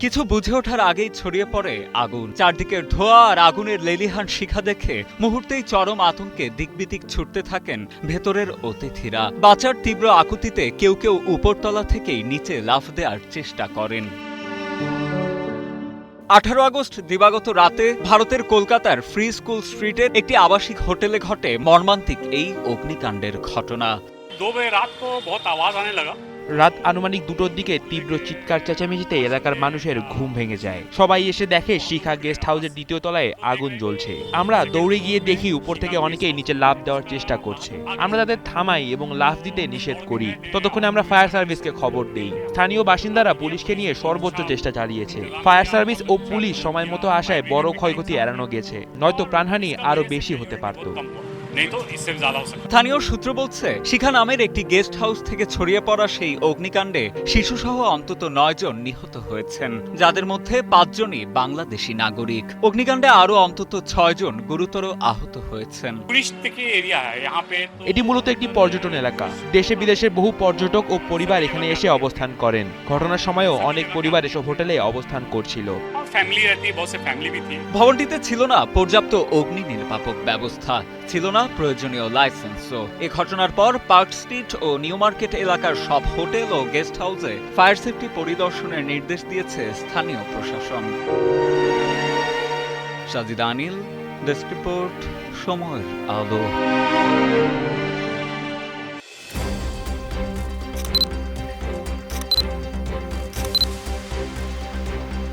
কিছু বুঝে ওঠার আগেই ছড়িয়ে পড়ে আগুন। চারদিকের ধোঁয়া আর আগুনের লেলিহান শিখা দেখে মুহূর্তেই চরম আতঙ্কে দিকবিদিক ছুটতে থাকেন ভেতরের অতিথিরা। বাঁচার তীব্র আকুতিতে কেউ কেউ উপরতলা থেকেই নিচে লাফ দেওয়ার চেষ্টা করেন। 18 আগস্ট দিবাগত রাতে ভারতের কলকাতার ফ্রি স্কুল স্ট্রিটের একটি আবাসিক হোটেলে ঘটে মর্মান্তিক এই অগ্নিকাণ্ডের ঘটনা। 2 बजे रात को बहुत आवाज आने लगा। রাত আনুমানিক 2টোর দিকে তীব্র চিৎকার চেঁচামেচিতে এলাকার মানুষের ঘুম ভেঙে যায়। সবাই এসে দেখে শিখা গেস্ট হাউসের 2য় তলায় আগুন জ্বলছে। আমরা দৌড়ে গিয়ে দেখি উপর থেকে অনেকেই নিচে লাফ দেওয়ার চেষ্টা করছে। আমরা তাদের থামাই এবং লাফ দিতে নিষেধ করি। ততক্ষণে আমরা ফায়ার সার্ভিসকে খবর দেই। স্থানীয় বাসিন্দারা পুলিশকে নিয়ে সর্বোচ্চ চেষ্টা চালিয়েছে। ফায়ার সার্ভিস ও পুলিশ সময় মতো আসায় বড় ক্ষয়ক্ষতি এড়ানো গেছে, নয়তো প্রাণহানি আরো বেশি হতে পারত। স্থানীয় সূত্র বলছে, শিখা নামের একটি গেস্ট হাউস থেকে ছড়িয়ে পড়া সেই অগ্নিকাণ্ডে শিশুসহ অন্তত 9 জন নিহত হয়েছেন, যাদের মধ্যে 5 জনই বাংলাদেশি নাগরিক। অগ্নিকাণ্ডে আরো অন্তত 6 জন গুরুতর আহত হয়েছেন। এটি মূলত একটি পর্যটন এলাকা। দেশে বিদেশের বহু পর্যটক ও পরিবার এখানে এসে অবস্থান করেন। ঘটনার সময়ও অনেক পরিবার এসব হোটেলে অবস্থান করছিল। ভবনটিতে ছিল না পর্যাপ্ত অগ্নি নির্বাপক ব্যবস্থা, ছিল না প্রয়োজনীয় লাইসেন্সও। এ ঘটনার পর পার্ক স্ট্রিট ও নিউ মার্কেট এলাকার সব হোটেল ও গেস্ট হাউসে ফায়ার সেফটি পরিদর্শনের নির্দেশ দিয়েছে স্থানীয় প্রশাসন। সাজিদ আনিল, ডেস্ক রিপোর্ট, সময়ের আলো।